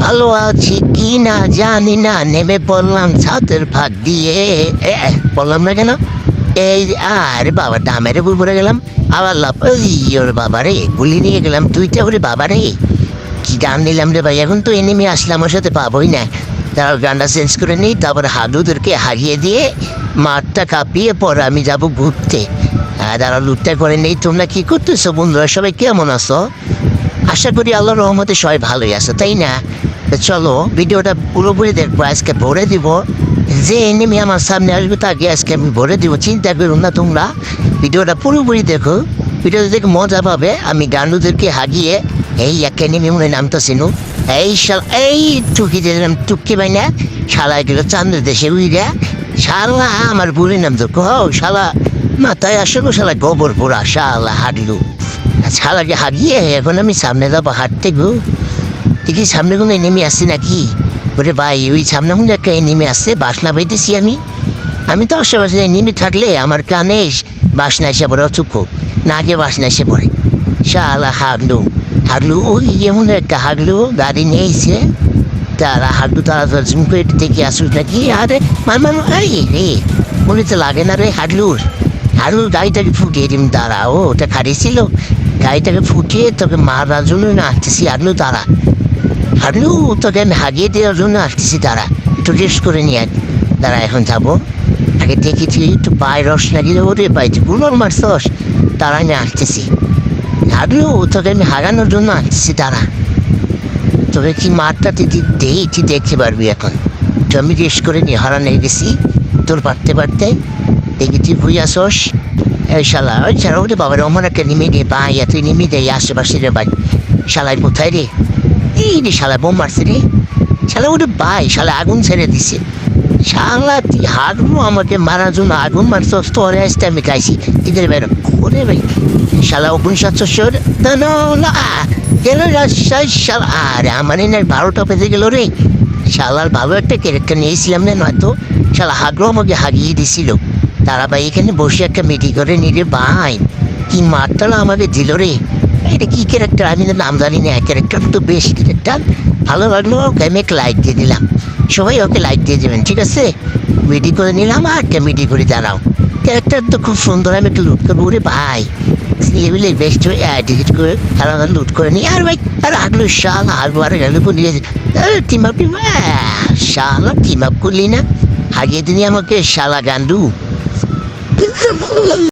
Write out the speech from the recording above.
ভালো আছি কি না জানি না, নেমে পড়লাম ছাদের ফাঁক দিয়ে। বললাম না কেন? এই আর বাবা ডামের উপর পড়ে গেলাম। আবার লাভ ওর বাবা রে, গুলি নিয়ে গেলাম তুইটা করে বাবা রে। কি গান নিলাম রে ভাই, এখন তো এনিমি আসলাম ওর সাথে পাবোই না। তারপর গানটা চেঞ্জ করে নিই, তারপর হাডুদেরকে হারিয়ে দিয়ে মাঠটা কাঁপিয়ে পর আমি যাব ঘুরতে। তারা লুটটা করে নেই। তোমরা কি করতেছো বন্ধুরা, সবাই কেমন আছো? আশা করি আল্লাহর রহমতে সবাই ভালোই আছে, তাই না? তো চলো ভিডিওটা পুরোপুরি দেখবো, আজকে ভরে দিব। যে এনিমি আমার সামনে আসবে তাকে আজকে আমি ভরে দিব, চিন্তা করুন না তোমরা। ভিডিওটা পুরোপুরি দেখো, ভিডিওটা দেখে মজা পাবে। আমি গান্ডুদেরকে হাগিয়ে এই এক এনিমি মনে নামটা চিনু। এই টুকি দিলাম, টুকি ভাই না শালা গেল চান্দের দেশে উইরা। শালা আমার বুড়ি নাম তো কও, শালা মাথায় আসলো, শালা গোবর পোড়া শালা হাঁটলু। শালাকে হারিয়ে এখন আমি সামনে যাবো হাঁটতে গো। দেখি সামনে কোনো নেমে আসছে নাকি। ওরে ভাই ওই সামনে কোনো একটা নেমে আসছে, বাসনা পাইতেছি আমি। আমি তো আশেপাশে নেমে থাকলে আমার কানে বাসনা এসে পড়ে, চুপ না গিয়ে বাসনা এসে পড়ে। শালা হাগলু ওই এমন একটা হাগলু গাড়ি নিয়েছে। তারা হাগলু তারা জুম করে দেখে আসুক নাকি। আরে মান এই রে মনে তো লাগে না রে হাগলুর গাড়িটাকে ফুটিয়ে দিম। তারা ওটা খারিয়েছিল, গাড়িটাকে ফুটিয়ে তোকে মারার জন্য না আসতেছি। হারলু তোকে আমি হাগিয়ে দেওয়ার জন্য আসতেছি। তারা একটু রেস্ট করে নিয়ে তারা এখন যাবো। আগে দেখেছি একটু পায়ে রস লাগিয়ে ওরে পাইছি গুলোর মারছস। তারা আমি আসতেছি। হারলু তোকে আমি হারানোর জন্য আসতেছি। তারা তোকে কি মারটা তুই দেখতে পারবি এখন। তো আমি রেস্ট করে নিয়ে হারানো গেছি তোর পারতে দেখি তুই ভুই আসস। এই শালা ওই ছাড়া ওরে বাবার অমন একটা নেমে দিয়ে ভাই, তুই নেমে দেয় আশেপাশে রে ভাই। শালায় কোথায় রে? এই রে শালা বোম মারছে রে। শালা ওরে ভাই, শালা আগুন ছেড়ে দিছে। শালা তুই হাগলু আমাকে মারার জন্য আগুন মারছস, তোরে আসতে আমি খাইছি এদের বেরো ওরে ভাই। শালা 59 গেল রাজশাহী শালা। আরে আমার না 12টা বেজে গেল রে। শালার ভালো একটা ক্যারেক্টার নিয়েছিলাম না, নয়তো শালা হাগলু আমাকে হাগিয়ে দিছিল। তারা ভাই এখানে বসে একটা মিটি করে নিলে ভাই কি মারটালা আমাকে দিল রে। এটা কি ক্যারেক্টার আমি তো নাম জানি না, ক্যারেক্টার তো বেশ ক্যারেক্টার। ভালো লাগলো, ওকে আমি একটা লাইক দিয়ে দিলাম। সবাই ওকে লাইক দিয়ে দেবেন, ঠিক আছে? মিটি করে নিলাম আর একটা মিটি করে দাঁড়াও। ক্যারেক্টার তো খুব সুন্দর, আমি একটু লুট করবো রে ভাই। এগুলি বেস্ট হয়ে টিকিট করে তারা লুট করে নিই। আর ভাই আর আগলো শাল হাগু আর গেল নিয়ে টিম আপ শালা টিম আপ করলি না, হাগিয়ে দিনি আমাকে শালা গান্ডু।